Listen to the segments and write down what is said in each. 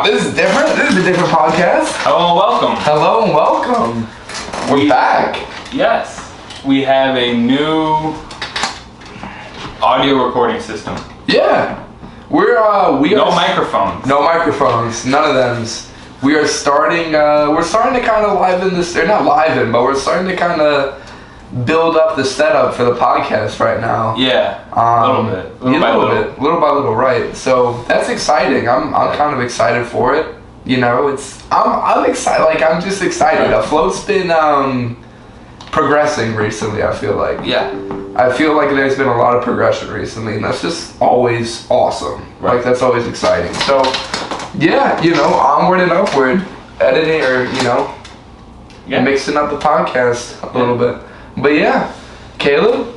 This is different. This is a different podcast. Hello and welcome. Hello and welcome. We're back. Yes. We have a new audio recording system. Yeah. No microphones. No microphones. None of them. We are starting. We're starting to kind of liven this. They're not liven, but we're starting to kind of build up the setup for the podcast right now. Yeah. A little bit. Little by little, right? So that's exciting. I'm kind of excited for it. You know, I'm excited. Like I'm just excited. Right. Afloat's been progressing recently. I feel like. Yeah. I feel like there's been a lot of progression recently, and that's just always awesome. Right. Like, that's always exciting. So, yeah, you know, onward and upward, editing or, you know, mixing up the podcast a little bit. But yeah, Caleb,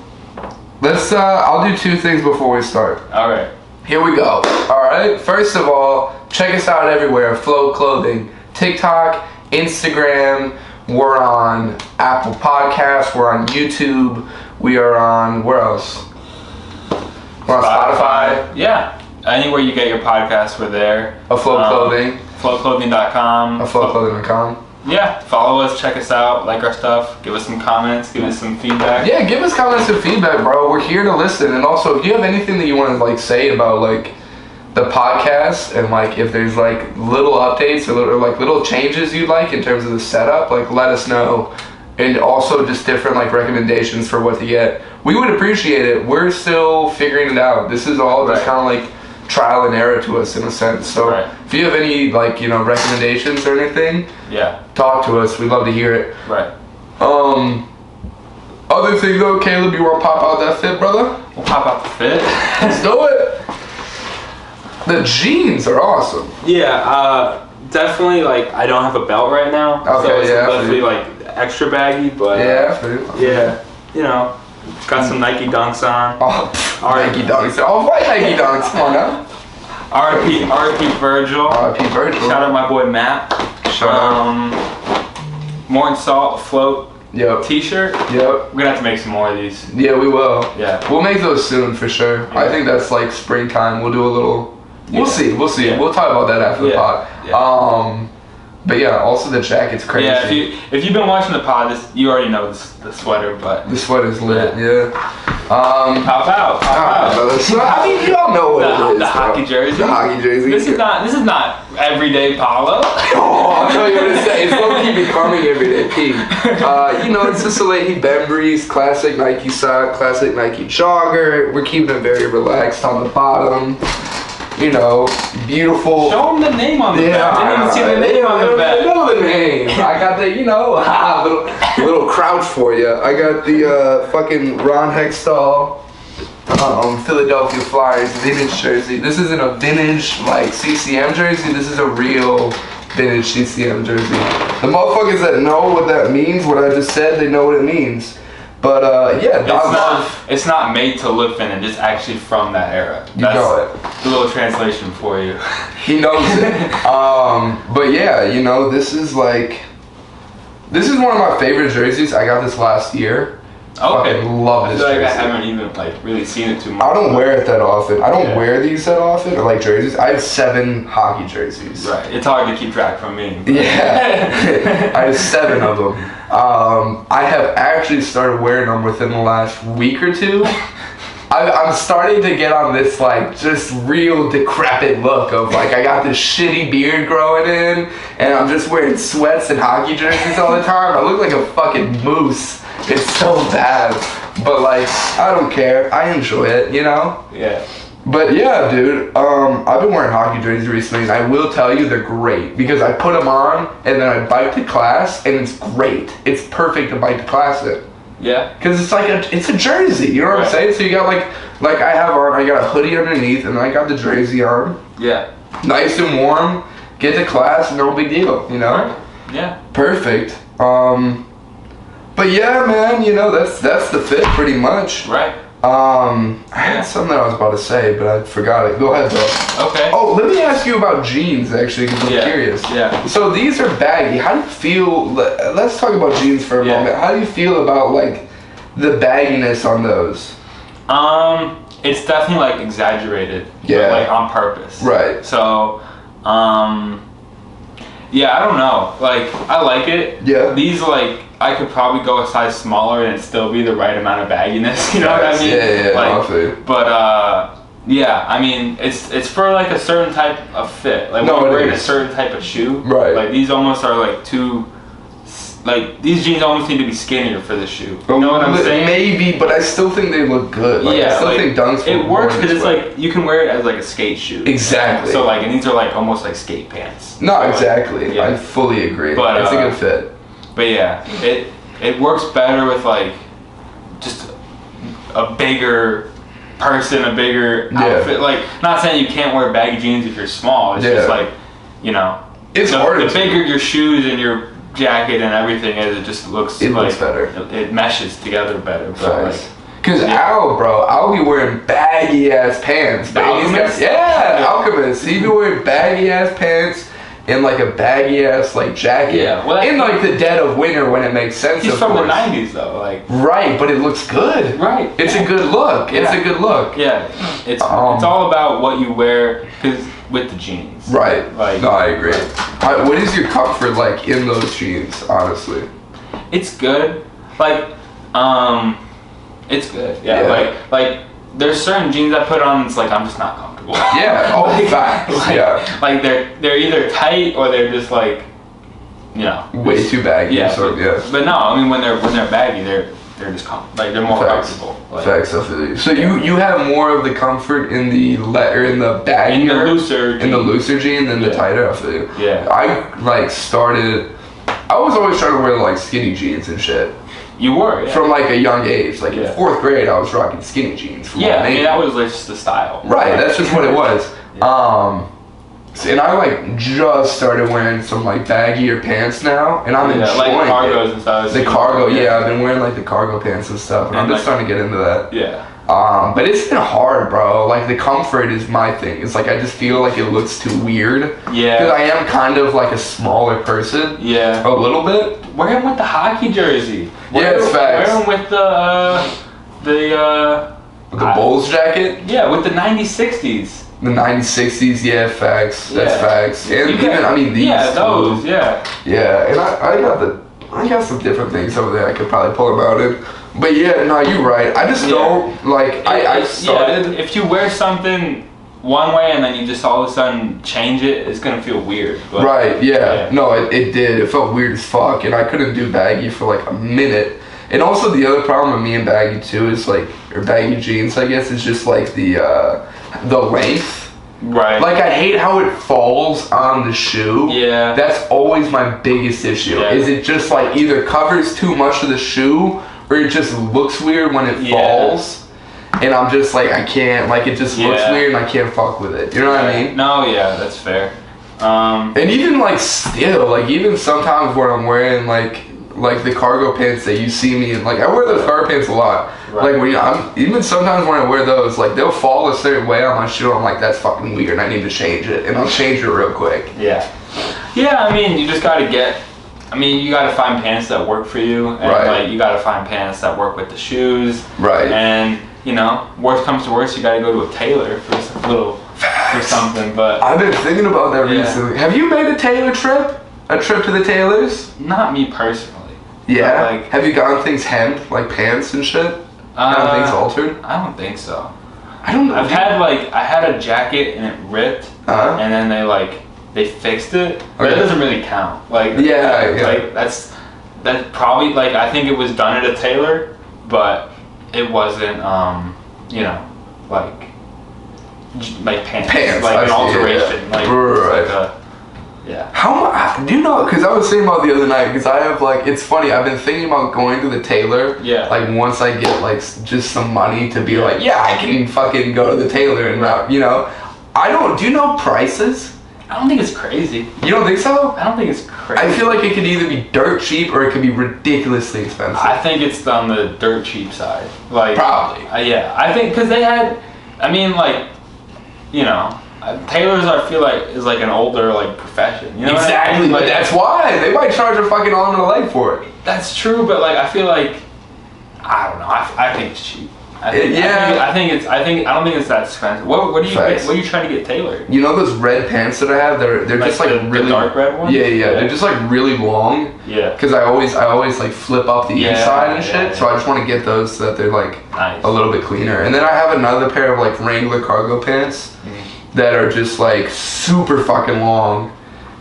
let's, I'll do two things before we start. All right. Here we go. All right. First of all, check us out everywhere. Afloat Clothing, TikTok, Instagram. We're on Apple Podcasts. We're on YouTube. We are on, where else? We're on Spotify. Yeah. Anywhere you get your podcasts, we're there. Afloat Clothing. Afloatclothing.com. Afloatclothing.com. Yeah. Follow us, check us out, like our stuff, give us some comments, give us some feedback. Yeah, give us comments and feedback, bro. We're here to listen. And also, if you have anything that you want to, like, say about, like, the podcast and, like, if there's, like, little updates or little changes you'd like in terms of the setup, like, let us know. And also just different, like, recommendations for what to get. We would appreciate it. We're still figuring it out. This is all just kind of, like, trial and error to us in a sense. So if you have any, like, you know, recommendations or anything, talk to us. We'd love to hear it. Right. Other thing, though, Caleb, you want to pop out that fit, brother? We'll pop out the fit. Let's do it. The jeans are awesome. Yeah, definitely, like, I don't have a belt right now. Okay, so it's yeah. definitely, like, extra baggy, but... Yeah, you know, got some Nike Dunks on. Oh, Nike Dunks. Oh, white Nike Dunks. Come on now. R.I.P. Virgil. R.I.P. Virgil. Shout out my boy Matt. Shout out. More and Salt Afloat t-shirt. Yep. We're gonna have to make some more of these. Yeah, we will. Yeah. We'll make those soon for sure. Yeah. I think that's like springtime. We'll do a little... We'll see. Yeah. We'll talk about that after the pod. Yeah. But yeah, also the jacket's crazy. Yeah, if you've been watching the pod, you already know the sweater, but... The sweater's lit, yeah. Pop out. I mean, you all know what it is. The hockey jersey. The hockey jersey. This is not everyday Paolo. Oh, I'll tell you what to say. It's low-key becoming everyday P. You know, it's just a Leahy Bembry's classic Nike sock, classic Nike jogger. We're keeping it very relaxed on the bottom. You know, beautiful. Show them the name on the back. I didn't even see the name on the back. I know the name. I got the, you know, little crouch for you. I got the fucking Ron Hextall Philadelphia Flyers vintage jersey. This isn't a vintage, like, CCM jersey. This is a real vintage CCM jersey. The motherfuckers that know what that means, what I just said, they know what it means. But, yeah, it's not made to look vintage. It's actually from that era. You know it. A little translation for you. He knows it. But yeah, you know, this is one of my favorite jerseys. I got this last year. Okay. Fucking love this jersey. I haven't even, like, really seen it too much. I don't wear it that often. I don't wear these that often, or, like, jerseys. I have 7 hockey jerseys. Right. It's hard to keep track from me. Yeah. I have 7 of them. I have actually started wearing them within the last week or two. I'm starting to get on this, like, just real decrepit look of, like, I got this shitty beard growing in, and I'm just wearing sweats and hockey jerseys all the time. I look like a fucking moose. It's so bad. But, like, I don't care. I enjoy it, you know? Yeah. But yeah, dude, I've been wearing hockey jerseys recently, and I will tell you they're great because I put them on and then I bike to class, and it's great. It's perfect to bike to class in. Yeah. Because it's like it's a jersey, you know what I'm saying? So you got like I got a hoodie underneath, and then I got the jersey on. Yeah. Nice and warm. Get to class, no big deal, you know? Right. Yeah. Perfect. But yeah, man, you know that's the fit pretty much. Right. I had something that I was about to say, but I forgot it. Go ahead, though. Okay. Oh, let me ask you about jeans, actually, because I'm curious. Yeah. So these are baggy. How do you feel? Let's talk about jeans for a moment. How do you feel about, like, the bagginess on those? It's definitely, like, exaggerated. Yeah. But, like, on purpose. Right. So, Yeah, I don't know. Like, I like it. Yeah. These, like, I could probably go a size smaller and it'd still be the right amount of bagginess. You know what I mean? Yeah, like, honestly. But, yeah, I mean, it's for, like, a certain type of fit. Like, when you're wearing a certain type of shoe. Right. Like, these almost are, like, too... Like, these jeans almost need to be skinnier for this shoe. You know what I'm saying? Maybe, but I still think they look good. Like, yeah, I still think Dunks it works because it's like, you can wear it as like a skate shoe. Exactly. So like, and these are like almost like skate pants. No, so exactly. Like, yeah. I fully agree. But, it's a good fit. But yeah, it works better with like, just a bigger person, a bigger outfit. Like, not saying you can't wear baggy jeans if you're small. It's just like, you know. It's harder. The bigger your shoes and your jacket and everything is, it just looks looks better. It meshes together better. But nice. Cause I'll be wearing baggy ass pants. Alchemist? Alchemist. He'd be wearing baggy ass pants and like a baggy ass like jacket. Yeah, well, in like the dead of winter when it makes sense. He's from course. the '90s though, like. Right, but it looks good. Right. It's a good look. It's a good look. Yeah, it's all about what you wear, cause with the jeans. Right. Like. No, I agree. What is your comfort like in those jeans? Honestly. It's good. Like, it's good. Yeah. Like there's certain jeans I put on. It's like I'm just not comfortable. Yeah. Oh, facts. Yeah. Like they're either tight or they're just like, you know, way too baggy. Yeah. So, yeah. But no, I mean when they're baggy, they're just like they're more comfortable. Like, facts. I feel you. So you have more of the comfort in the baggy in the looser jean than the tighter. I feel you. Yeah. I was always trying to wear like skinny jeans and shit. You were, yeah. From like a young age. Like in 4th grade, I was rocking skinny jeans. I mean that was like just the style. Right, that's just what it was. Yeah. And I like just started wearing some like baggier pants now, and I'm enjoying like cargos and stuff. The cargo, I've been wearing like the cargo pants and stuff, and I'm just starting to get into that. Yeah. But it's been hard, bro. Like the comfort is my thing. It's like I just feel like it looks too weird. Yeah. Because I am kind of like a smaller person. Yeah. A little bit. Wear him with the hockey jersey. It's facts. Wear him with the Bulls jacket. Yeah, with the 90s, 60s. The 90s, 60s, yeah, facts. That's facts. And even, these. Yeah, those, yeah. Yeah, and I got some different things over there I could probably pull them out in. But yeah, no, you're right. I just don't, like, I started. Yeah, if you wear something one way and then you just all of a sudden change it, it's going to feel weird. But, right, yeah. No, it did. It felt weird as fuck, and I couldn't do baggy for like a minute. And also the other problem with me and baggy too is like, or baggy jeans, I guess, is just like the length. Right. Like I hate how it falls on the shoe. Yeah. That's always my biggest issue. Yeah. Is it just like either covers too much of the shoe or it just looks weird when it falls. And I'm just like, I can't, like it just looks weird and I can't fuck with it. You know what I mean? No, yeah, that's fair. And even like still, like even sometimes when I'm wearing like the cargo pants that you see me in, like I wear those cargo pants a lot. Right. Like even sometimes when I wear those, like they'll fall a certain way on my shoe. I'm like, that's fucking weird. I need to change it, and I'll change it real quick. Yeah. Yeah, I mean, you just gotta you gotta find pants that work for you, and like you gotta find pants that work with the shoes. Right. And worst comes to worst, you gotta go to a tailor for something. But I've been thinking about that recently. Have you made a tailor trip? A trip to the tailors? Not me personally. Yeah. Like, have you gotten things hemmed, like pants and shit? Gotten things altered? I don't think so. I don't know. I had a jacket and it ripped, and then they fixed it. But that doesn't really count. Like that's probably I think it was done at a tailor, but it wasn't like pants like an alteration. Yeah. How do you know? Because I was thinking about the other night. Because I have it's funny. I've been thinking about going to the tailor. Yeah. Like once I get just some money to be I can fucking go to the tailor and I don't. Do you know prices? I don't think it's crazy. You don't think so? I don't think it's crazy. I feel like it could either be dirt cheap or it could be ridiculously expensive. I think it's on the dirt cheap side. Probably. Yeah. I think because they had. I mean tailors, I feel like, is an older profession. You know exactly, what I mean? But that's why they might charge a fucking arm and a leg for it. That's true, but I feel like I don't know. I think it's cheap. I don't think it's that expensive. What are you trying to get tailored? You know those red pants that I have? They're just like really the dark red ones. Yeah. They're just like really long. Yeah. Because I always like flip up the inside and shit. So I just want to get those so that they're like a little bit cleaner. And then I have another pair of like Wrangler cargo pants that are just like super fucking long,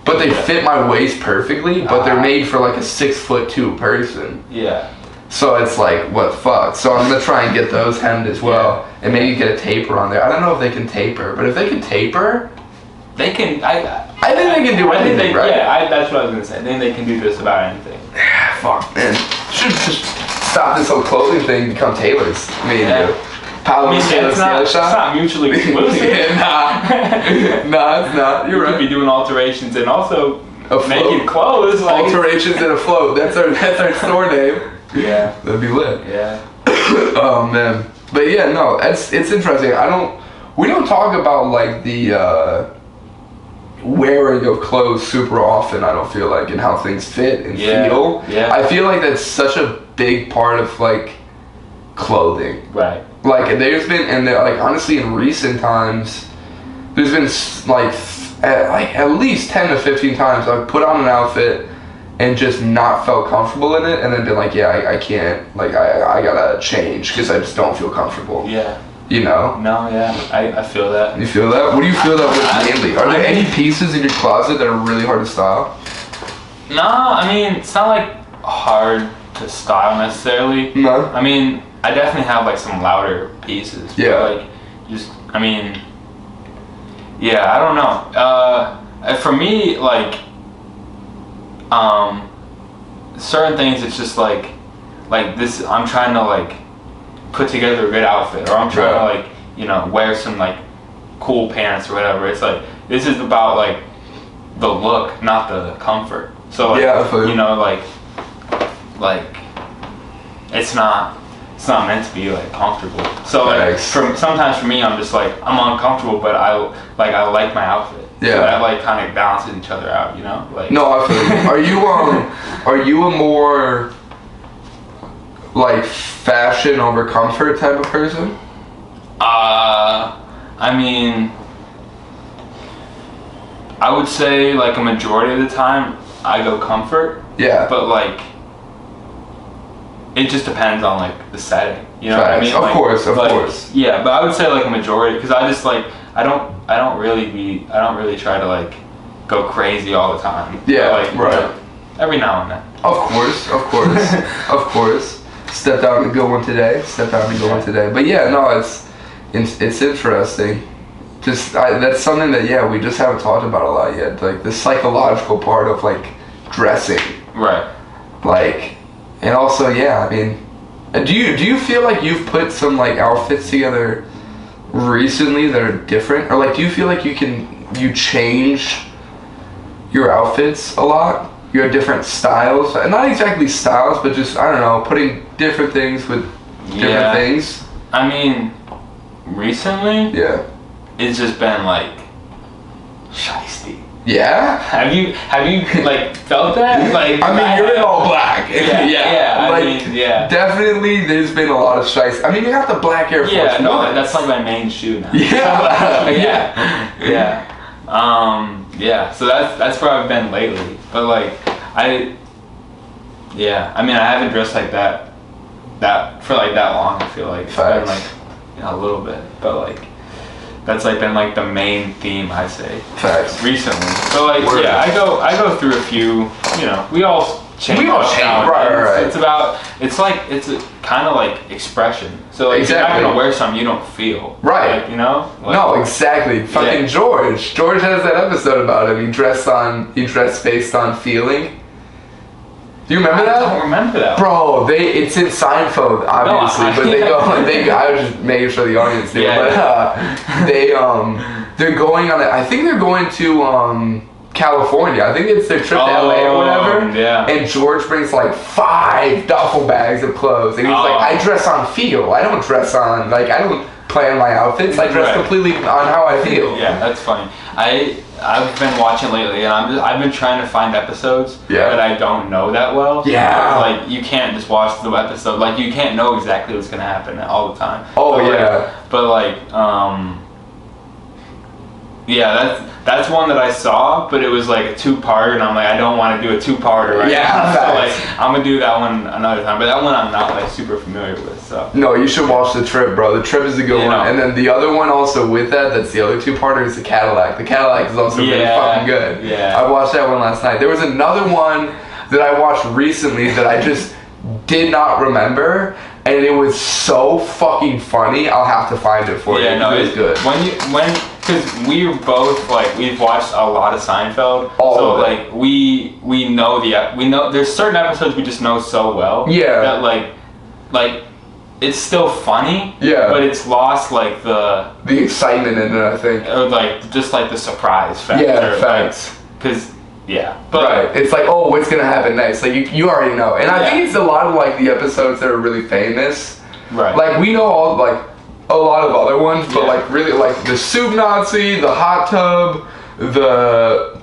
but they fit my waist perfectly. But they're made for like a 6'2" person. Yeah. So it's like, what the fuck? So I'm going to try and get those hemmed as well. And maybe get a taper on there. I don't know if they can taper, but if they can taper... They can... I think they can do anything, right? Yeah, that's what I was going to say. I think they can do just about anything. Fuck, man. Should just stop this whole clothing thing and become tailors. Me and you. Paolo and Caleb it's not mutually exclusive. Nah, it's not. You're right. You could be doing alterations and also making clothes. Like, alterations and Afloat. That's our store name. Yeah. That'd be lit. Yeah. Oh man. But yeah, no, it's interesting. We don't talk about like the wearing of clothes super often, I don't feel like, and how things fit and feel. Yeah. I feel like that's such a big part of like clothing. Right. Like there's been, and like honestly in recent times, there's been like at least 10 to 15 times I've put on an outfit and just not felt comfortable in it, and then been like, yeah, I can't, like, I gotta change because I just don't feel comfortable. Yeah. You know? No, yeah, I feel that. You feel that? What do you feel that with mainly? Are there any pieces in your closet that are really hard to style? No, I mean, it's not like hard to style necessarily. No. I mean, I definitely have like some louder pieces. Yeah. But, like, just, I mean, yeah, I don't know. For me, like, certain things, it's just like this, I'm trying to like put together a good outfit, or I'm trying to like, you know, wear some like cool pants or whatever. It's like, this is about like the look, not the comfort. So like, you know, like it's not meant to be like comfortable. So like sometimes for me, I'm just like, I'm uncomfortable, but I like my outfit. Yeah. So that like kind of balances each other out, you know? Like, no, I feel you. Are you a more like fashion over comfort type of person? I mean, I would say like a majority of the time I go comfort. Yeah. But like, it just depends on like the setting. You know what I mean? Of course. Yeah, but I would say like a majority, because I just like, I don't really try to like go crazy all the time. Yeah, like, right. You know, every now and then. Of course. Stepped out and good one today. But yeah, no, it's interesting. Just that's something that we just haven't talked about a lot yet. Like the psychological part of like dressing. Right. Like, and also I mean, do you feel like you've put some like outfits together recently that are different, or like do you feel like you change your outfits a lot? You have different styles, and not exactly styles, but just, I don't know, putting different things with different things. I mean, recently, it's just been like shiesty. Yeah. Have you like felt that? Like, I mean, you're in all black. Yeah. Like, definitely, there's been a lot of shiesty. I mean, you got the black Air Force. Yeah, no, that's like my main shoe now. Yeah. So that's where I've been lately. But like, I mean, I haven't dressed like that for like that long. I feel like it's been like a little bit, but like that's like been like the main theme, I say. Facts. Recently. So like, I go through a few. You know, we all change. Right. It's a kind of like expression. So like, you're not gonna wear something you don't feel. Right. Like, you know. Like, no, exactly. Fucking George. George has that episode about him. He dressed based on feeling. Do you remember that? I don't remember that. Bro, it's in Seinfeld, obviously, but I was just making sure the audience knew. But they're going on I think they're going to California. I think it's their trip to LA or whatever. Yeah. And George brings like 5 duffel bags of clothes. And he's like, I dress on feel. I don't dress on, like, I don't plan my outfits. I dress completely on how I feel. Yeah, that's funny. I've been watching lately, and I've been trying to find episodes that I don't know that well. Yeah. Like, you can't just watch the episode. Like, you can't know exactly what's gonna happen all the time. Oh, but yeah. That's one that I saw, but it was like a 2-parter, and I'm like, I don't want to do a 2-parter right now. So like, I'm gonna do that one another time. But that one I'm not like super familiar with. So no, you should watch The Trip, bro. The Trip is a good one. And then the other one also with that's the other 2-parter, is The Cadillac. The Cadillac is also really fucking good. Yeah. I watched that one last night. There was another one that I watched recently that I just did not remember, and it was so fucking funny. I'll have to find it for you. Yeah, no, it's good. Because we've watched a lot of Seinfeld, we know there's certain episodes we just know so well. Yeah. That like it's still funny. Yeah. But it's lost like the excitement in it, I think. Or like just like the surprise factor. Yeah, facts. Because right. It's like, oh, what's gonna happen next? Like you already know. And I think it's a lot of like the episodes that are really famous. Right. Like we know all like a lot of other ones, but like really like the Soup Nazi, the hot tub, the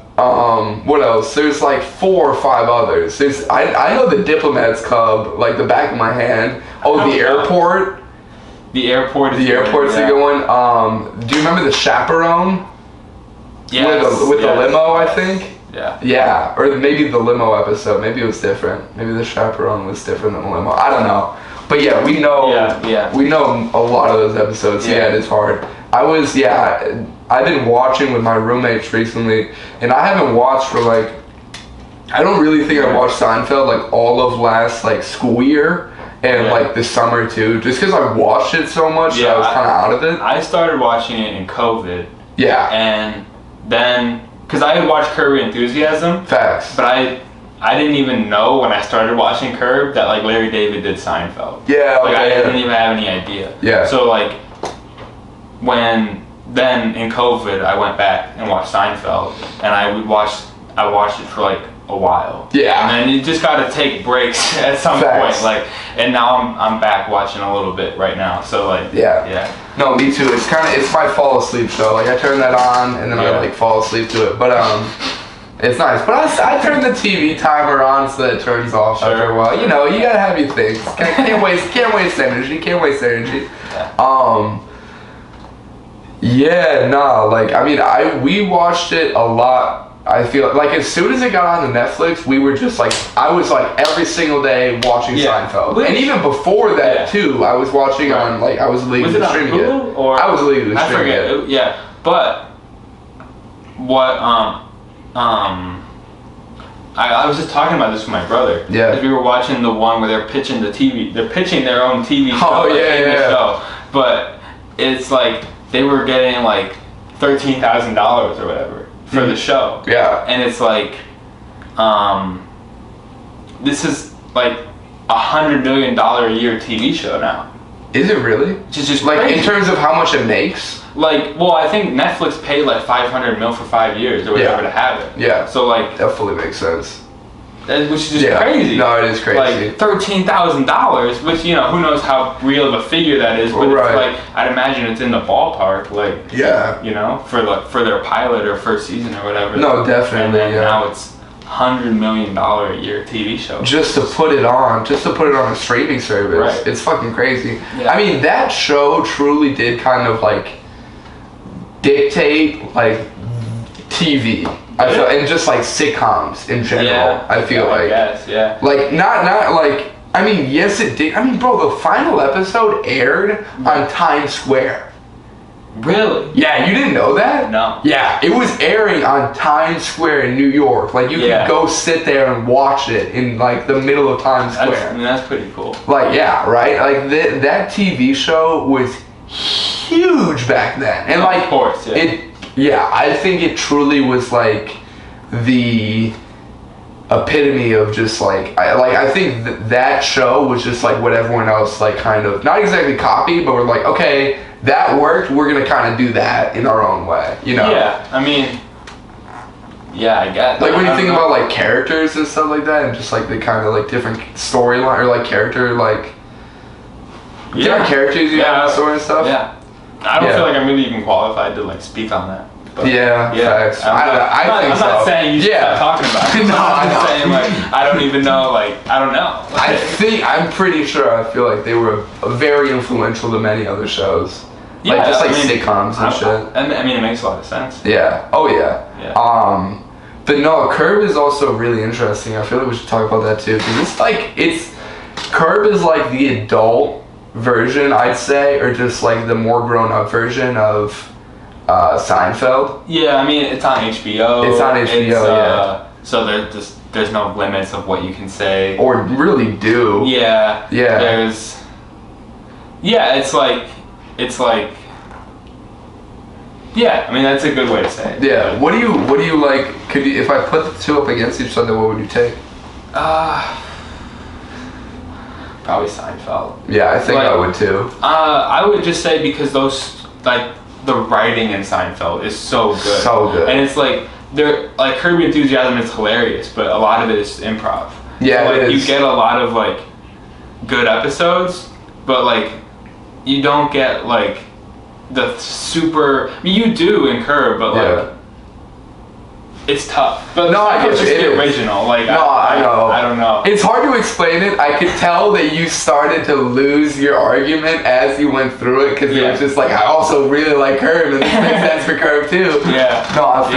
what else? There's like 4 or 5 others. I know the Diplomat's Club, like the back of my hand. Oh, the airport. The airport is a good one. Do you remember the Chaperone? Yes. With the limo, I think. Yeah. Yeah, or maybe the limo episode. Maybe it was different. Maybe the Chaperone was different than the limo. I don't know. But yeah, we know. We know a lot of those episodes. Yeah, it is hard. I've been watching with my roommates recently, and I haven't watched for like. I don't really think I watched Seinfeld like all of last like school year. And like the summer too, just because I watched it so much, I was kind of out of it. I started watching it in COVID. Yeah. And then, because I had watched Curb Your Enthusiasm. Facts. But I didn't even know when I started watching Curb that like Larry David did Seinfeld. Yeah. Like I didn't even have any idea. Yeah. So like, then in COVID, I went back and watched Seinfeld, and I watched it for like a while. Yeah. And then you just gotta take breaks at some point, like, and now I'm back watching a little bit right now. So like. Yeah. No, me too. It's my fall asleep show. Like I turn that on and then I like fall asleep to it. But it's nice. But I turn the TV timer on so that it turns off after a while. You know, you gotta have your things. Can't waste energy. Like I mean, we watched it a lot. I feel like as soon as it got on the Netflix, we were just like, I was like every single day watching Seinfeld. And even before that too, I was watching on like, I was illegally streaming it. I was illegally streaming it. Yeah, but what, I was just talking about this with my brother. Yeah. Because we were watching the one where they're pitching their own TV show. Oh, show. But it's like, they were getting like $13,000 or whatever for the show. Yeah. And it's like, this is like $100 million a year TV show now. Is it really? Which is just like crazy. In terms of how much it makes? Like, well, I think Netflix paid like $500 million for 5 years or whatever to have it. Yeah. So like, that fully makes sense. Which is just crazy. No, it is crazy. Like $13,000, which, you know, who knows how real of a figure that is, but it's like, I'd imagine it's in the ballpark, like, you know, for their pilot or first season or whatever. No, definitely. And then now it's $100 million a year TV show. Just to put it on a streaming service. Right. It's fucking crazy. Yeah. I mean, that show truly did kind of like dictate like TV. I feel, and just like sitcoms in general. I feel like. Yes, yeah. Like not like, I mean, yes it did. I mean, bro, the final episode aired on Times Square. Really? Yeah, you didn't know that? No. Yeah, it was airing on Times Square in New York. Like you could go sit there and watch it in like the middle of Times Square. That's pretty cool. Like right? Like that TV show was huge back then, and like of course, I think it truly was like the epitome of just like I think that show was just like what everyone else like kind of not exactly copied, but we're like, okay, that worked, we're gonna kind of do that in our own way, you know? Yeah, I mean, I get like when you think about like characters and stuff like that, and just like the kind of like different storyline or like character like different characters you have in the story and stuff. Yeah. I don't feel like I'm really even qualified to like speak on that. But, facts. I'm not saying you should stop talking about it. No, I'm saying like I don't even know. Like I don't know. I'm pretty sure. I feel like they were very influential to many other shows. Yeah, like just sitcoms and shit. I mean, it makes a lot of sense. Yeah. Oh yeah. But no, Curb is also really interesting. I feel like we should talk about that too, because Curb is like the adult version, I'd say, or just like the more grown up version of Seinfeld. Yeah, I mean it's on HBO. It's on HBO, so there's no limits of what you can say. Or really do. Yeah. Yeah. It's like. Yeah, I mean that's a good way to say it. Yeah. What do you like? If I put the two up against each other, what would you take? Probably Seinfeld. Yeah, I think I would too. I would just say because those like the writing in Seinfeld is so good. So good. And it's like Curb Your Enthusiasm is hilarious, but a lot of it is improv. Yeah, so, it is. You get a lot of like good episodes, but like you don't get like the super. I mean, you do in Curb, but like it's tough. But no, I guess it's just the original. Like no, I know. I don't know. It's hard to explain it. I could tell that you started to lose your argument as you went through it because it was just like I also really like Curb and this makes sense for Curb too. Yeah. No, I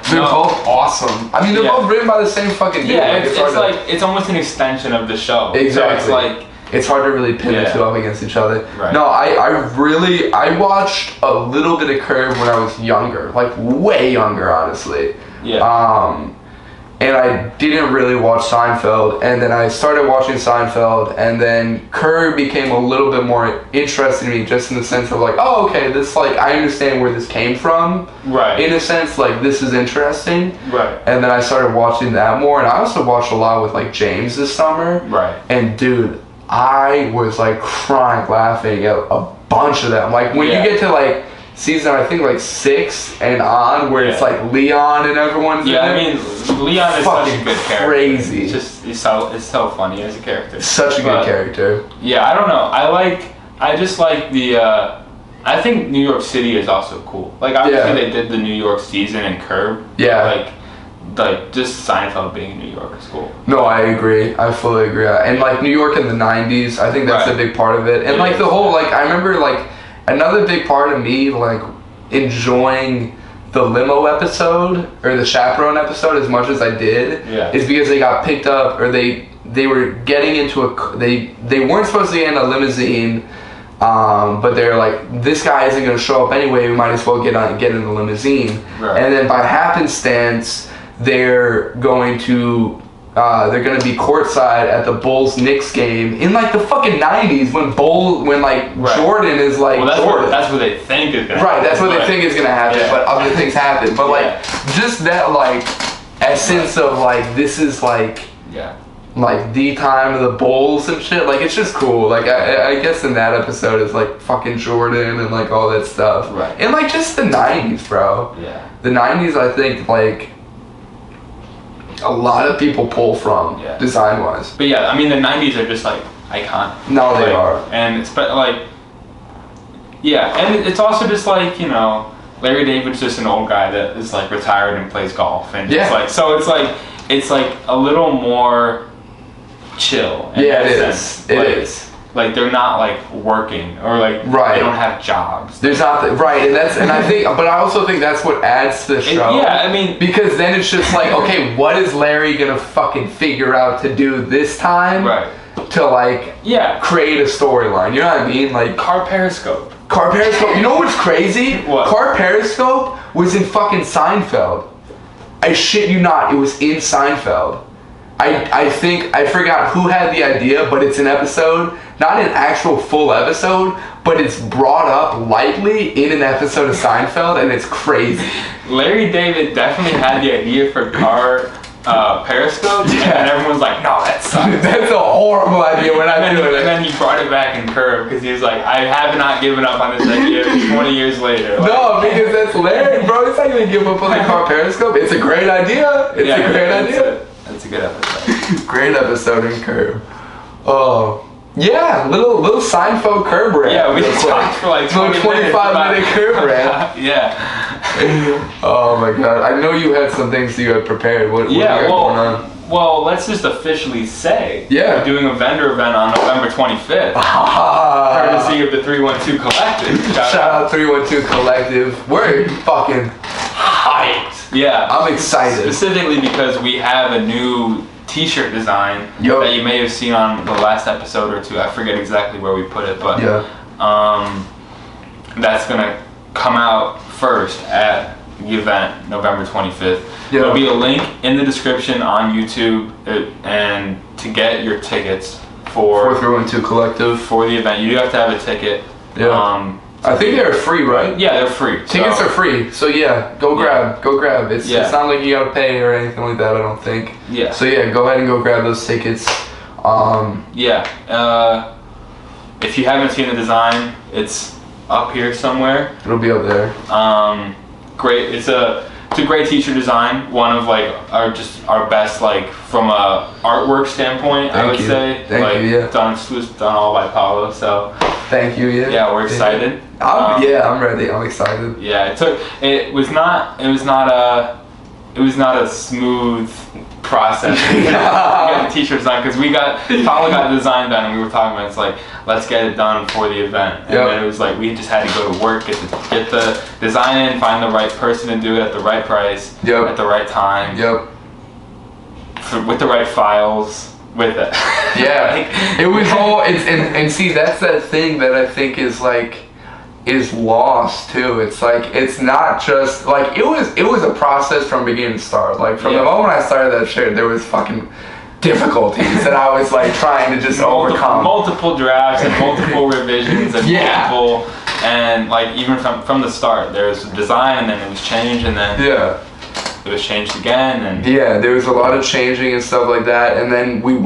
feel they're both awesome. I mean, they're both written by the same fucking dude. Yeah, it's almost an extension of the show. Exactly. So it's like. It's hard to really pin the two up against each other. Right. No, I watched a little bit of Curb when I was younger, like way younger, honestly. Yeah. And I didn't really watch Seinfeld, and then I started watching Seinfeld, and then Curb became a little bit more interesting to me, just in the sense of like, oh, okay, this like I understand where this came from. Right. In a sense, like this is interesting. Right. And then I started watching that more, and I also watched a lot with like James this summer. Right. And dude, I was like crying laughing at a bunch of them. Like when you get to like season, I think like 6 and on, where it's like Leon and everyone's in it. I mean Leon is such a good character. Crazy. It's so funny as a character. Such a good character. Yeah, I don't know. I just like the. I think New York City is also cool. Like obviously they did the New York season and Curb. Yeah. Like just Seinfeld being in New York is cool. No, I agree. I fully agree. And like New York in the 90s, I think that's a big part of it. And like the whole, like I remember like another big part of me like enjoying the limo episode or the chaperone episode as much as I did is because they got picked up, or they were getting into they weren't supposed to get in a limousine, but they're like, this guy isn't going to show up anyway, we might as well get in the limousine. Right. And then by happenstance they're going to be courtside at the Bulls-Knicks game in like the fucking 90s when Jordan is like Jordan. That's what they think is gonna happen. Right, that's what they think is gonna happen, but other things happen. But like just that like essence of like this is like like the time of the Bulls and shit, like it's just cool. Like I guess in that episode it's like fucking Jordan and like all that stuff. Right. And like just the 90s, bro. Yeah. The 90s I think like a lot of people pull from design wise. But yeah, I mean the 90s are just like iconic. No, they are. And it's like and it's also just like, you know, Larry David's just an old guy that is like retired and plays golf, and it's like so it's like a little more chill. It is. It is. Like they're not like working or like they don't have jobs. There's not and I think, but I also think that's what adds to the show. I mean, because then it's just like, okay, what is Larry gonna fucking figure out to do this time? Right. To like create a storyline. You know what I mean? Like Car Periscope. You know what's crazy? What? Car Periscope was in fucking Seinfeld. I shit you not, it was in Seinfeld. I think, I forgot who had the idea, but it's an episode, not an actual full episode, but it's brought up lightly in an episode of Seinfeld, and it's crazy. Larry David definitely had the idea for Car Periscope, and everyone's like, no, that sucks. That's a horrible idea. We're not doing it. And then he brought it back in Curb, because he was like, I have not given up on this idea 20 years later. Like, no, because that's Larry, bro. It's not going to give up on the Car Periscope. It's a great idea. It's a great idea. That's a good episode. Great episode in Curb. Oh, yeah, little Seinfeld Curb rant. Yeah, we just talked for like 25 minute Curb rant. Yeah. Oh my god! I know you had some things that you had prepared. What do you got going on? Well, let's just officially say we're doing a vendor event on November 25th. Courtesy of the 312 Collective. Shout out 312 Collective. We're fucking hyped. Yeah. I'm excited. Specifically because we have a new t-shirt design that you may have seen on the last episode or two. I forget exactly where we put it, but that's going to come out first at the event, November 25th. There'll be a link in the description on YouTube and to get your tickets for 312 Collective for the event. You do have to have a ticket. Yeah. I think they're free, right? Yeah, they're free. Tickets are free. So go grab. It's not like you gotta pay or anything like that, I don't think. Yeah. So go ahead and go grab those tickets. If you haven't seen the design, it's up here somewhere. It'll be up there. Great. It's a great t-shirt design. One of like our best from a artwork standpoint. I would say. Thank you. Done all by Paolo. So. Thank you. Yeah. Yeah, we're excited. I'm ready. I'm excited. Yeah. It was not a smooth process to get the t-shirt done because Paolo got the design done and we were talking about it's like let's get it done for the event and then it was like we just had to go to work get the design in, find the right person to do it at the right price at the right time with the right files with it. It was all and see that's that thing that I think is lost too. It's like it's not just like it was a process from beginning to start. Like from the moment I started that shit, there was fucking difficulties that I was like trying to just overcome. Multiple drafts and multiple revisions and multiple and like even from the start there was a design and then it was changed and then it was changed again and there was a lot of changing and stuff like that and then we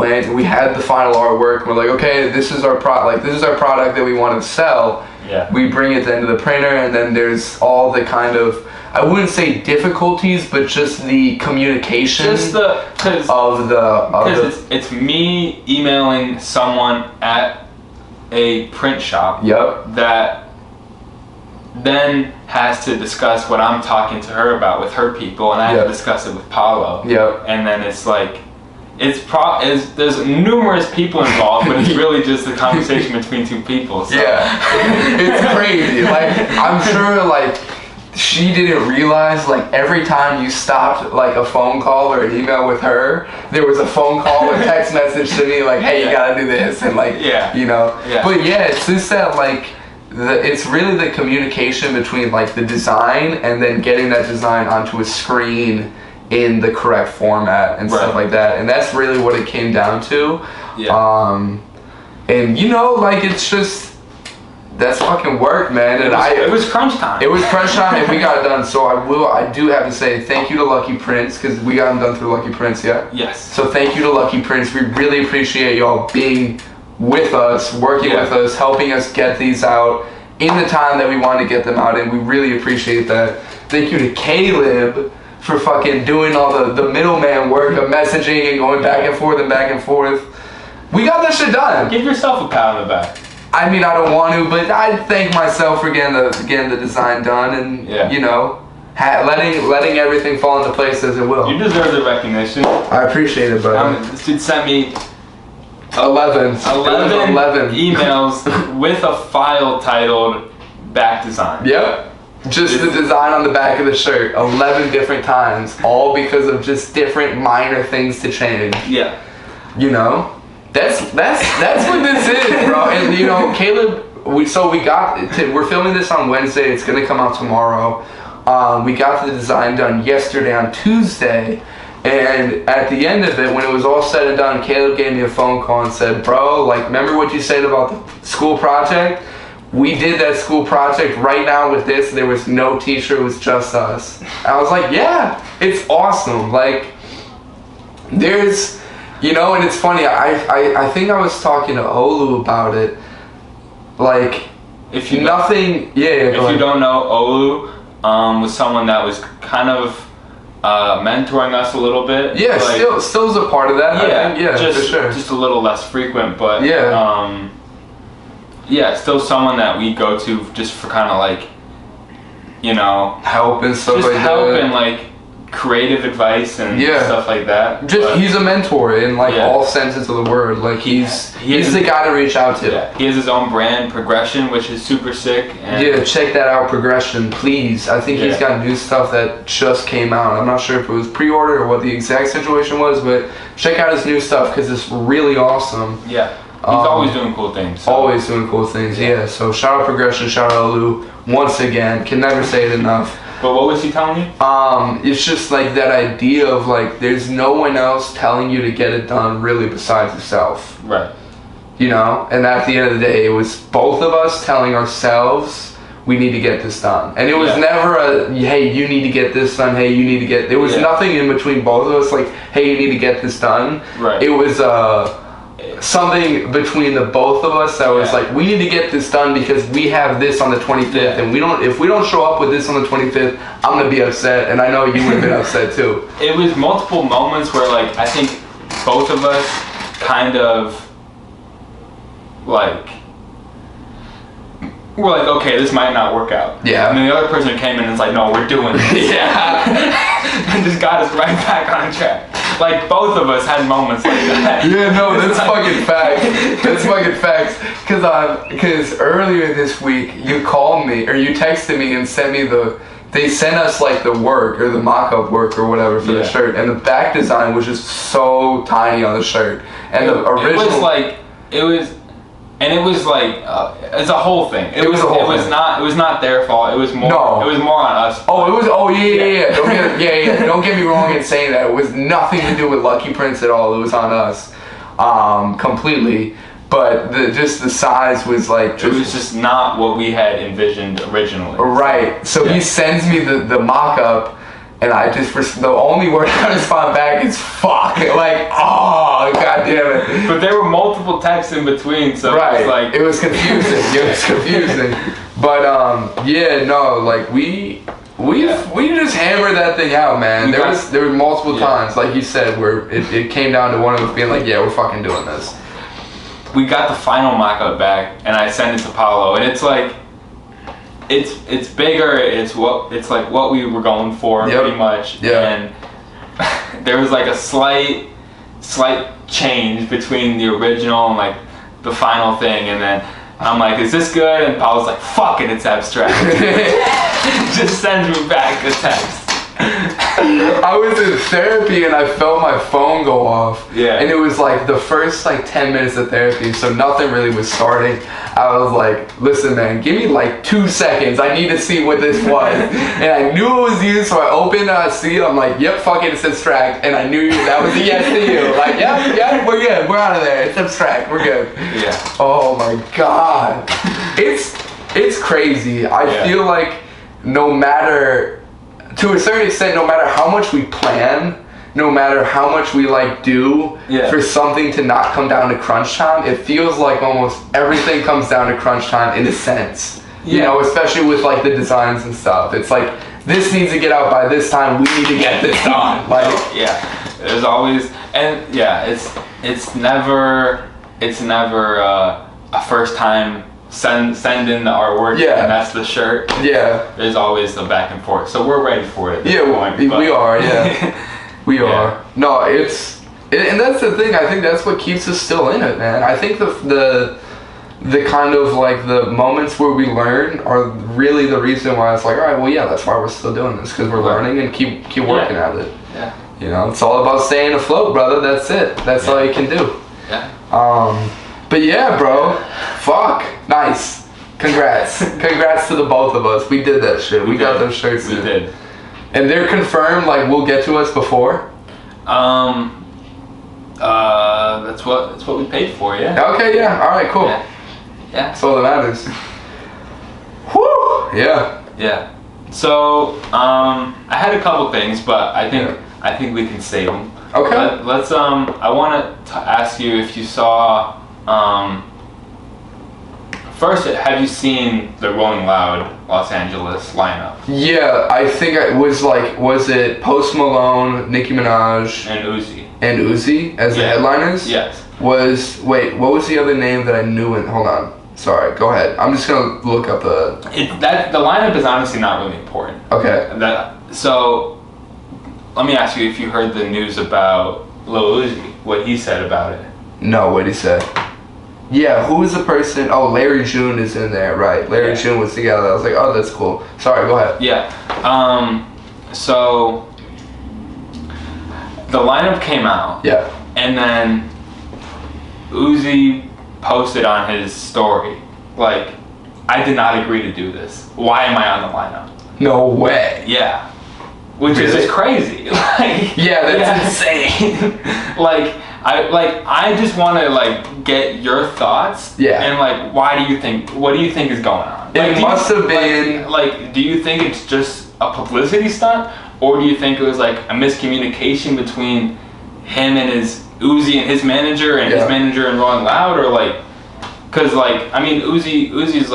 had the final artwork and we're like okay this is our product that we want to sell. We bring it then to the printer and then there's all the kind of I wouldn't say difficulties but just the communication it's me emailing someone at a print shop that then has to discuss what I'm talking to her about with her people and I have to discuss it with Paolo and then it's like there's numerous people involved, but it's really just a conversation between two people. So. It's crazy. Like I'm sure, she didn't realize every time you stopped a phone call or an email with her, there was a phone call or text message to me hey, you gotta do this and But it's just that it's really the communication between the design and then getting that design onto a screen in the correct format and stuff like that, and that's really what it came down to. And it's just that's fucking work, man. And it was crunch time. It was crunch time, and we got it done. So I do have to say thank you to Lucky Prints because we got them done through Lucky Prints. Yes. So thank you to Lucky Prints. We really appreciate y'all being with us, working with us, helping us get these out in the time that we wanted to get them out, and we really appreciate that. Thank you to Caleb for fucking doing all the middleman work of messaging and going back and forth. We got that shit done. Give yourself a pat on the back. I mean, I don't want to, but I thank myself for getting the design done and letting everything fall into place as it will. You deserve the recognition. I appreciate it, brother. This dude sent me 11 emails with a file titled Back Design. Yep. Just the design on the back of the shirt 11 different times, all because of just different minor things to change. That's what this is, bro. And Caleb, we're filming this on Wednesday. It's gonna come out tomorrow. We got the design done yesterday on Tuesday, and at the end of it, when it was all said and done, Caleb gave me a phone call and said, "Bro, remember what you said about the school project? We did that school project right now with this. There was no teacher, it was just us." I was like, yeah, it's awesome. There's, and it's funny, I think I was talking to Olu about it. If you nothing, if you don't know, Olu was someone that was kind of mentoring us a little bit. Yeah, still is a part of that. I think. Just, for sure. Just a little less frequent, but still someone that we go to just for kind of you know, help and stuff just like help that. and like creative advice and stuff like that. He's a mentor in like all senses of the word. Like he's the guy to reach out to. Yeah. He has his own brand, Progression, which is super sick. And check that out, Progression, please. I think he's got new stuff that just came out. I'm not sure if it was pre-order or what the exact situation was, but check out his new stuff because it's really awesome. Yeah. He's always doing cool things. So. Always doing cool things, yeah. So shout out Progression, shout out Lou. Once again, can never say it enough. But what was he telling you? It's just like that idea of like there's no one else telling you to get it done really besides yourself. Right. You know? And at the end of the day, it was both of us telling ourselves we need to get this done. And it was never a, hey, you need to get this done, hey, you need to get... There was nothing in between both of us like, hey, you need to get this done. Right. It was something between the both of us that was like, we need to get this done because we have this on the 25th and if we don't show up with this on the 25th, I'm gonna be upset, and I know you would have been upset too. It was multiple moments where like I think both of us kind of like we're like, okay, this might not work out. Yeah. And then the other person came in and was like, no, we're doing this. And just got us right back on track. Like, both of us had moments like that. Yeah, no, that's fucking facts. That's fucking facts. Because earlier this week, you called me, or you texted me and sent me they sent us, like, the work, or the mock-up work, or whatever, for the shirt. And the back design was just so tiny on the shirt. And the original... It was like it's a whole thing. It was not their fault. It was more on us. Don't get me wrong in saying that. It was nothing to do with Lucky Prince at all. It was on us, completely. But just the size was like it was just not what we had envisioned originally. Right. So he sends me the mock-up. And I the only word I respond back is fuck. Like, oh, god damn it. But there were multiple texts in between, so it was confusing. It was confusing. But like we just hammered that thing out, man. There were multiple times, like you said, where it came down to one of us being like, yeah, we're fucking doing this. We got the final mock-up back, and I sent it to Paolo, and it's like, it's bigger. It's like what we were going for, pretty much. Yeah. And there was like a slight change between the original and like the final thing, and then I'm like, is this good? And Paul's like, fuck it, it's abstract. Just sends me back the text. I was in therapy and I felt my phone go off. Yeah. And it was like the first like 10 minutes of therapy, so nothing really was starting. I was like, listen man, give me like 2 seconds. I need to see what this was. And I knew it was you, so I opened and I see it. I'm like, yep, fuck it, it's abstract. And I knew that was a yes to you. Like, yep, we're good. We're out of there. It's abstract. We're good. Yeah. Oh my God. It's crazy. I feel like no matter... To a certain extent, no matter how much we plan, no matter how much we like do for something to not come down to crunch time, it feels like almost everything comes down to crunch time in a sense. You know, especially with like the designs and stuff. It's like, this needs to get out by this time, we need to get this done. Like, there's always, and it's never a first time send in the artwork and that's the shirt. There's always the back and forth, so we're ready for it. We are. We are. No, and that's the thing. I think that's what keeps us still in it, man. I think the kind of like the moments where we learn are really the reason why it's like, all right, well, that's why we're still doing this, because we're learning and keep working at it. You know, it's all about staying afloat, brother. That's it. That's all you can do. But yeah, bro, fuck, nice, congrats to the both of us. We did that shit. We got those shirts. We did, and they're confirmed. Like, will get to us before. That's what we paid for. Yeah. Okay. Yeah. All right. Cool. Yeah. That's all that matters. Woo. Yeah. Yeah. So, I had a couple things, but I think we can save them. Okay. Let's. I want to ask you if you saw. First, have you seen the Rolling Loud Los Angeles lineup? Yeah, I think it was like, was it Post Malone, Nicki Minaj, and Uzi? As the headliners? Yes. Wait, what was the other name that I knew? Hold on. Sorry, go ahead. I'm just gonna look up the lineup is honestly not really important. Okay. So, let me ask you if you heard the news about Lil Uzi, what he said about it. No, what he said. Yeah, who is the person? Oh, Larry June is in there, right? Larry June was together. I was like, oh, that's cool. Sorry, go ahead. Yeah. So the lineup came out. Yeah. And then Uzi posted on his story, like, I did not agree to do this. Why am I on the lineup? No way. Yeah. Which is just crazy. Like, yeah, that's insane. I just want to get your thoughts. Yeah. And what do you think is going on? It must have been do you think it's just a publicity stunt, or do you think it was a miscommunication between him and his Uzi and his manager and his manager and Rolling Loud, or because Uzi's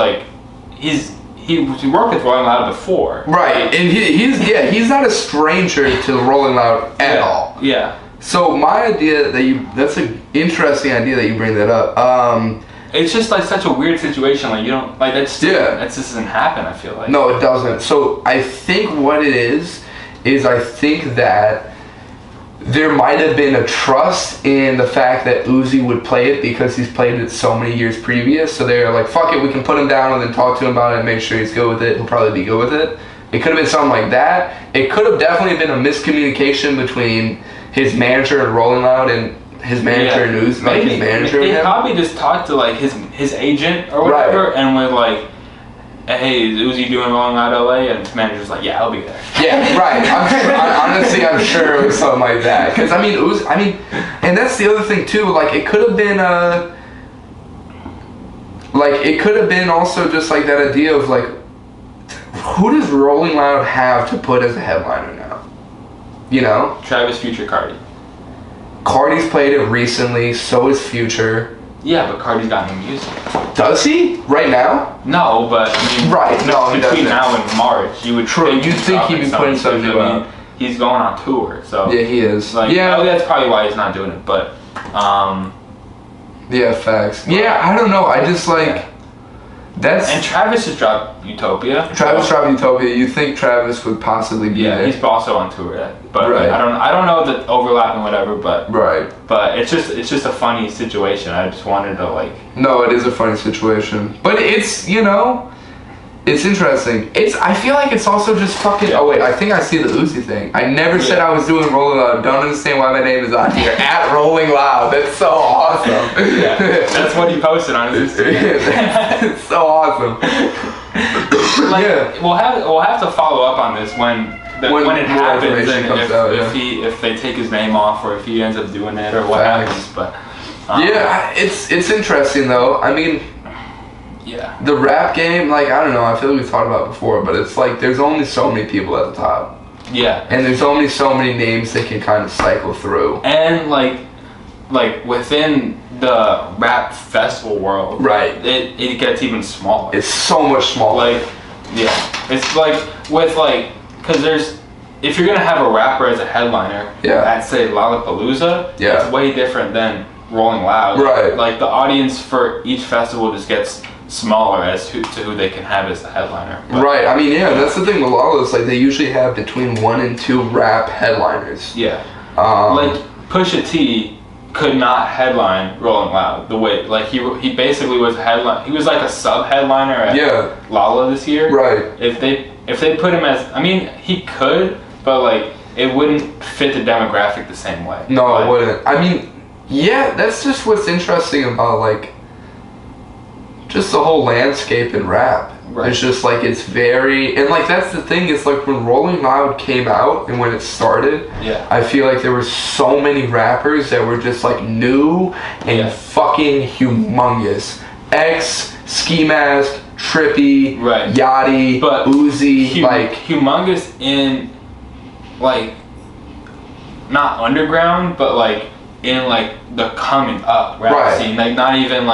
he worked with Rolling Loud before. Right, and he's not a stranger to Rolling Loud at all. Yeah. So my idea that's an interesting idea that you bring that up. It's just such a weird situation. You don't that just doesn't happen. I feel like. No, it doesn't. So I think what it is I think that there might have been a trust in the fact that Uzi would play it because he's played it so many years previous. So they're like, fuck it, we can put him down and then talk to him about it and make sure he's good with it. He'll probably be good with it. It could have been something like that. It could have definitely been a miscommunication between his manager and Rolling Loud and his manager and Uzi. His manager. He probably just talked to his agent or whatever, and was like, hey, is Uzi doing Rolling Loud LA? And his manager's like, yeah, I'll be there. Yeah, right. Honestly, I'm sure it was something like that. Because, Uzi, and that's the other thing, too. It could have been, it could have been also just, that idea of, who does Rolling Loud have to put as a headliner now? You know? Travis, Future, Cardi. Cardi's played it recently, so is Future. Yeah, but Cardi's got new music. Does he? Right now? No, but right, no, he between doesn't. now and March, you would you'd think he'd be putting something new out. He's going on tour, so yeah, he is. That's probably why he's not doing it. But yeah, facts. Yeah, I don't know. I just that's. And Travis just dropped Utopia. Dropped Utopia. You think Travis would possibly be there? Yeah, he's also on tour. But right. I don't know the overlap and whatever. But right. But it's just a funny situation. I just wanted to No, it is a funny situation, but it's it's interesting. I feel like it's also just fucking. Oh wait, I think I see the Uzi thing. I never said I was doing Rolling Loud. Don't understand why my name is on here. At Rolling Loud. That's so awesome. Yeah, that's what he posted on his Instagram. It's so awesome. We'll have to follow up on this when it happens, and if they take his name off, or if he ends up doing it, or what happens. But it's interesting though. Yeah. The rap game, I don't know, I feel like we've talked about it before, but it's there's only so many people at the top. Yeah. And there's only so many names they can kind of cycle through. And within the rap festival world, right? It gets even smaller. It's so much smaller. It's because if you're gonna have a rapper as a headliner, at say Lollapalooza, it's way different than Rolling Loud. Right. The audience for each festival just gets smaller as to who they can have as the headliner. But, right. That's the thing with Lollapalooza. They usually have between 1 and 2 rap headliners. Yeah. Pusha T could not headline Rolling Loud the way he basically was a headline. He was a sub headliner at Lolla this year. Right. If they put him as he could, but it wouldn't fit the demographic the same way. No, it wouldn't. Yeah, that's just what's interesting about just the whole landscape in rap. Right. It's just it's very, and that's the thing, it's when Rolling Loud came out and when it started, I feel there were so many rappers that were just new and fucking humongous. X, Ski Mask, Trippy, Yachty, but Uzi, humongous in not underground, but in the coming up rap scene, not even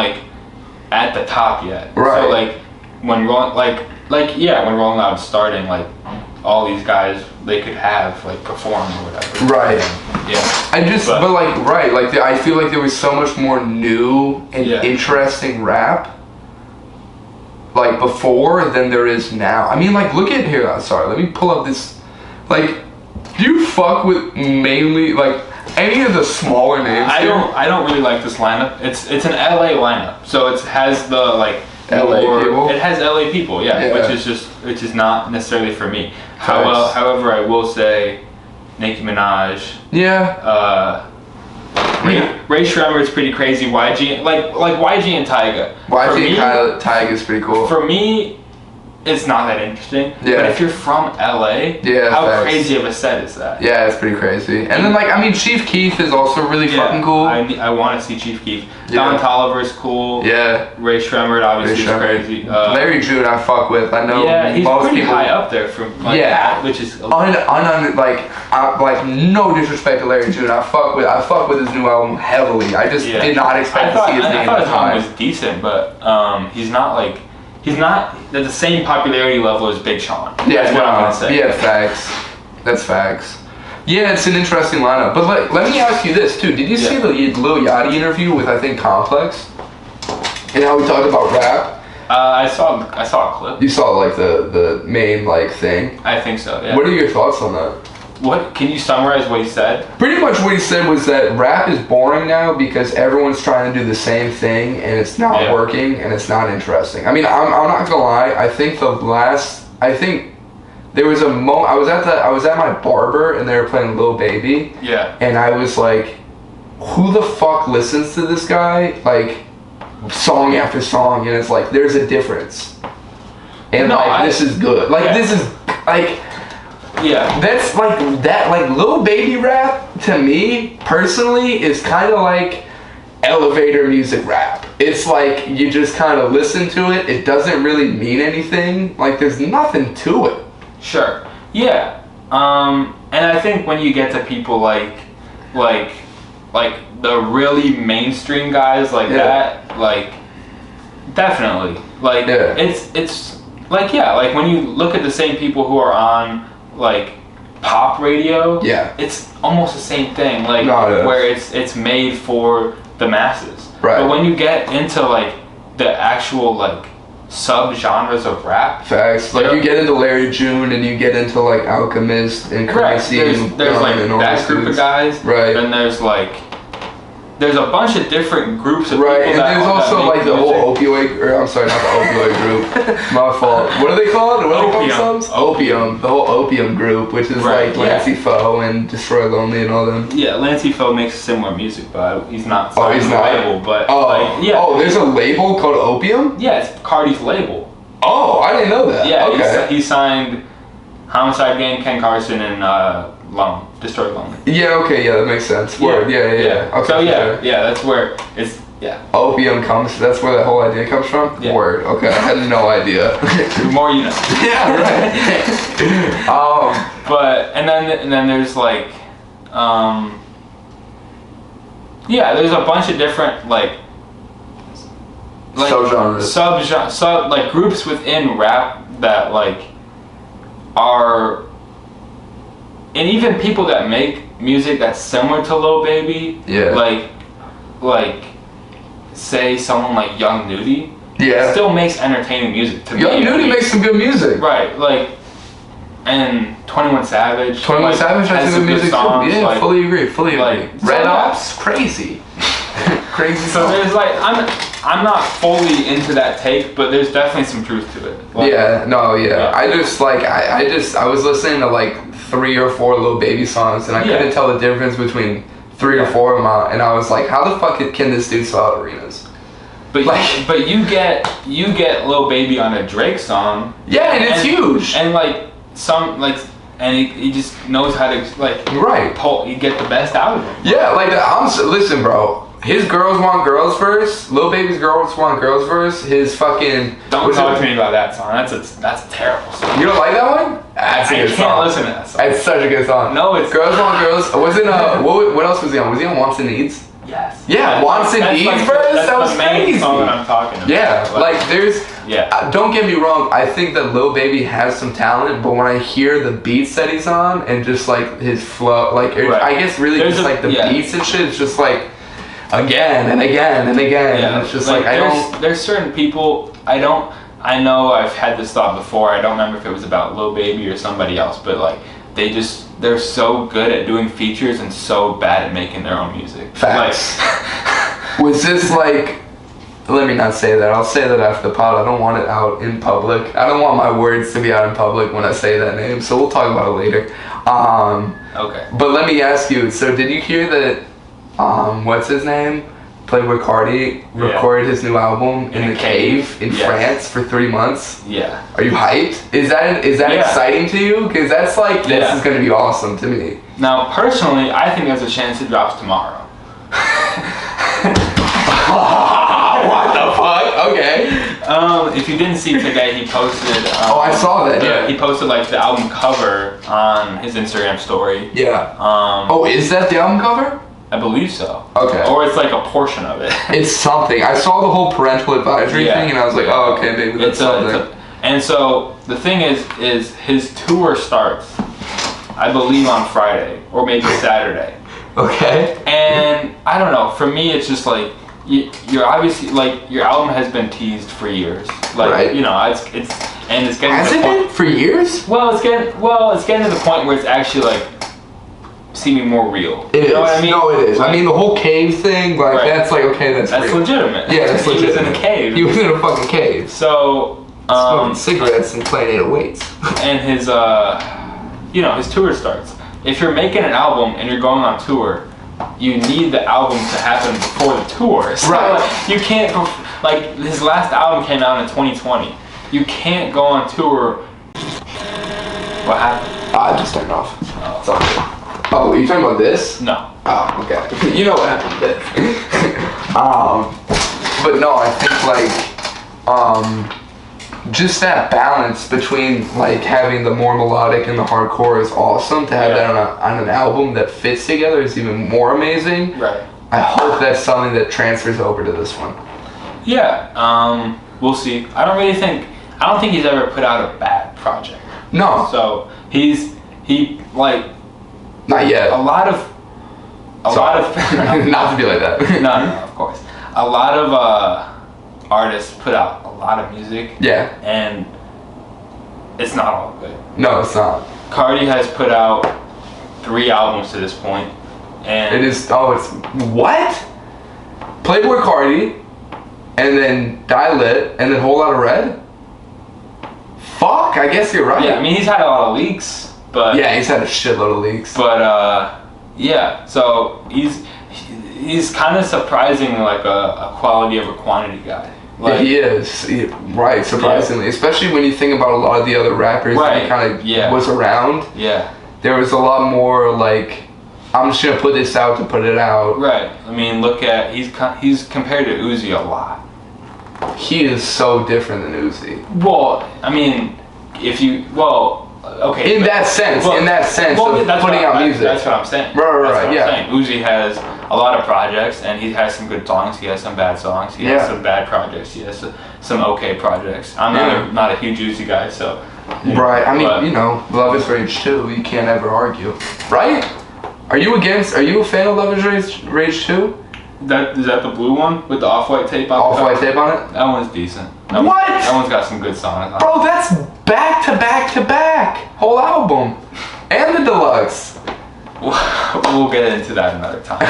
at the top yet. Right. So when Rolling when Rolling Loud was starting, all these guys they could have perform or whatever. Right. Yeah. I feel there was so much more new and interesting rap like before than there is now. I mean, like, look at here. Sorry, let me pull up this. Like, do you fuck with mainly like any of the smaller names? I don't really like this lineup. It's an LA lineup, so it has the like LA people. It has LA people, yeah. which is not necessarily for me. However, I will say Nicki Minaj. Yeah. Ray Shremmer is pretty crazy. YG, like YG and Tyga. YG and Tyga is pretty cool. For me, it's not that interesting. Yeah. But if you're from LA, how crazy of a set is that? Yeah, it's pretty crazy. And then, like, I mean, Chief Keef is also really fucking cool. I want to see Chief Keef. Don Toliver's cool. Yeah. Ray Shremmer obviously is crazy. Larry June I fuck with. I know he's most pretty people, high up there from which is like no disrespect to Larry June. I fuck with his new album heavily. I just did not expect to see his name. I thought his album was decent, but he's not at the same popularity level as Big Sean. Yeah, that's what I'm gonna say. Yeah, facts. That's facts. Yeah, it's an interesting lineup. But like, let me ask you this too. Did you see the Lil Yachty interview with, I think, Complex? And how we talked about rap? I saw a clip. You saw like the main like thing? I think so, yeah. What are your thoughts on that? What can you summarize what he said? Pretty much what he said was that rap is boring now because everyone's trying to do the same thing and it's not working and it's not interesting. I mean, I'm not gonna lie. I think there was a moment. I was at my barber and they were playing Lil Baby. Yeah. And I was like, who the fuck listens to this guy? Like, song after song, and it's like there's a difference. And this is good. Like this is like. Yeah. That's like that, like Lil Baby rap to me personally is kind of like elevator music rap. It's like you just kind of listen to it. It doesn't really mean anything. Like there's nothing to it. Sure. Yeah. And I think when you get to people like the really mainstream guys like that, like definitely, like it's like like when you look at the same people who are on like pop radio, it's almost the same thing, like where it's made for the masses. Right. But when you get into like the actual like sub-genres of rap, facts, like you get into Larry June and you get into like Alchemist and Currency, there's like that group of guys, right? Then there's a bunch of different groups of people. Right, and there's also like the whole opioid, or I'm sorry, not the opioid group. My fault. What are they called? Opium. The whole Opium group, which is like Lancey Foe and Destroy Lonely and all them. Yeah, Lancey Foe makes similar music, but he's not. He's not. Label, but there's a label called Opium? Yeah, it's Cardi's label. Oh, I didn't know that. Yeah, okay. He signed Homicide Gang, Ken Carson, and Destroy Lonely. Yeah, okay, that makes sense. Word, yeah. Okay, so that's where it's Opium comes. That's where the whole idea comes from. Yeah. Word. Okay, I had no idea. The more you know. Yeah, right. But and then there's like, there's a bunch of different like subgenres, like groups within rap that like are. And even people that make music that's similar to Lil Baby, like say someone like Young Nudy, still makes entertaining music to me. Young Nudy makes some good music, right? Like, and 21 Savage. 21 Savage has some good music songs, too. Yeah, like, fully agree. Red Ops, crazy. Crazy. So there's like I'm not fully into that take, but there's definitely some truth to it. Like, I was listening to like 3 or 4 Lil Baby songs, and I couldn't tell the difference between 3 or 4 of them. And I was like, how the fuck can this dude sell out arenas? But like, you get Lil Baby on a Drake song. Yeah, and it's huge. And like and he just knows how to you get the best out of him. Yeah, like listen, bro. His Girls Want Girls verse, Lil Baby's Girls Want Girls verse, his fucking... Don't talk to me about that song. That's a terrible song. You don't like that one? That's a good song. I can't listen to that song. It's such a good song. No, it's... Girls Want Girls. Wasn't, what else was he on? Was he on Wants and Needs? Yes. Yeah, Wants and Needs verse? That was crazy. That's the main song that I'm talking about. Yeah, like there's... Yeah. Don't get me wrong, I think that Lil Baby has some talent, but when I hear the beats that he's on and just like his flow, like I guess really just like the beats and shit, it's just like... Again and again and again. Yeah, and it's just there's certain people I don't I know I've had this thought before. I don't remember if it was about Lil Baby or somebody else, but like they're so good at doing features and so bad at making their own music. Facts. Was this like? Let me not say that. I'll say that after the pod. I don't want it out in public. I don't want my words to be out in public when I say that name. So we'll talk about it later. Okay. But let me ask you. So did you hear that? What's his name? Playboy Carti recorded his new album in the cave in France for 3 months. Yeah. Are you hyped? Is that exciting to you? Because that's like this is gonna be awesome to me. Now, personally, I think there's a chance it drops tomorrow. What the fuck? Okay. If you didn't see today, he posted. I saw that. Yeah. He posted like the album cover on his Instagram story. Yeah. Is that the album cover? I believe so. Okay. Or it's like a portion of it. It's something. I saw the whole parental advisory thing, and I was like, oh, okay, maybe that's something. And so the thing is his tour starts, I believe, on Friday or maybe Saturday. Okay. And I don't know. For me, it's just like you're obviously like your album has been teased for years. Like right. You know, it's getting. Has it been for years? Well, it's getting to the point where it's actually like seeming more real. It is. You know what I mean? No, it is. I mean, the whole cave thing, like that's like okay, that's real. Legitimate. Yeah, that's legitimate. He was in a cave. He was in a fucking cave. So smoking cigarettes and playing 808s. And his his tour starts. If you're making an album and you're going on tour, you need the album to happen before the tour. So right. You can't go, like his last album came out in 2020. You can't go on tour. What happened? I just turned off. It's all good. Oh, are you talking about this? No. Oh, okay. You know what happened there. But no, I think like just that balance between like having the more melodic and the hardcore is awesome. To have that on an album that fits together is even more amazing. Right. I hope that's something that transfers over to this one. Yeah. We'll see. I don't think he's ever put out a bad project. No. So he like. Not yet. A lot of not to be like that. no, of course. A lot of artists put out a lot of music. Yeah. And it's not all good. No, it's not. Carti has put out 3 albums to this point, and it is. Oh, it's what? Playboy Carti, and then Die Lit, and then Whole Lotta Red. Fuck, I guess you're right. Yeah, I mean he's had a lot of leaks. But yeah, he's had a shitload of leaks. But yeah, so he's kind of surprisingly like a quality over quantity guy. Like, he is, right? Surprisingly, especially when you think about a lot of the other rappers that he kind of was around. Yeah, there was a lot more like, I'm just gonna put this out to put it out. Right. I mean, look at he's compared to Uzi a lot. He is so different than Uzi. Well, I mean, okay. In that sense of putting out music. That's what I'm saying. Right, yeah. Uzi has a lot of projects, and he has some good songs. He has some bad songs. He has some bad projects. He has some okay projects. I'm not a huge Uzi guy, so. Right. I mean, Love is Rage 2. You can't ever argue. Right? Are you a fan of Love is Rage 2? Is that the blue one with the off-white tape on it? Off-white tape on it? That one's decent. What? That one's got some good songs on it. Bro, that's back to back to back. Whole album. And the deluxe. We'll get into that another time.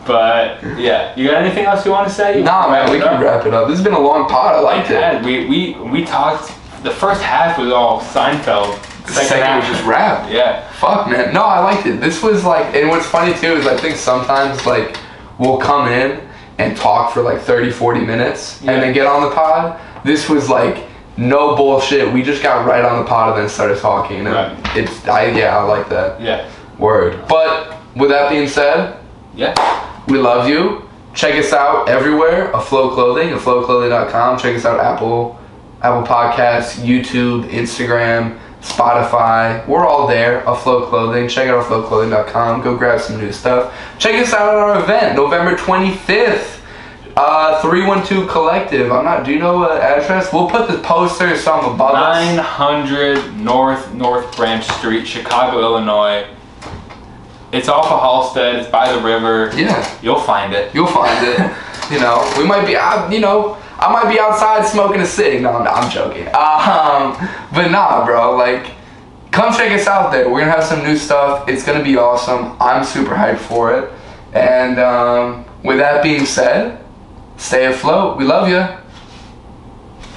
But yeah. You got anything else you want to say? Nah, man, we can wrap it up. This has been a long pod. I liked it. We talked, the first half was all Seinfeld. The second half was just rap. Yeah. Fuck, man. No, I liked it. This was like, and what's funny too is I think sometimes like we'll come in and talk for like 30, 40 minutes and then get on the pod. This was like no bullshit. We just got right on the pod and then started talking. And I like that. Yeah. Word. But with that being said, we love you. Check us out everywhere. Afloat Clothing, afloatclothing.com. Check us out Apple Podcasts, YouTube, Instagram, Spotify. We're all there. Afloat Clothing. Check out afloatclothing.com. Go grab some new stuff. Check us out at our event, November 25th. 312 Collective. Do you know the address? We'll put the poster some above 900 North Branch Street, Chicago, Illinois. It's off of Halstead. It's by the river. Yeah. You'll find it. We might be, I might be outside smoking a cig. No, I'm joking. But nah, bro, like, come check us out there. We're gonna have some new stuff. It's gonna be awesome. I'm super hyped for it. And with that being said, stay afloat. We love you.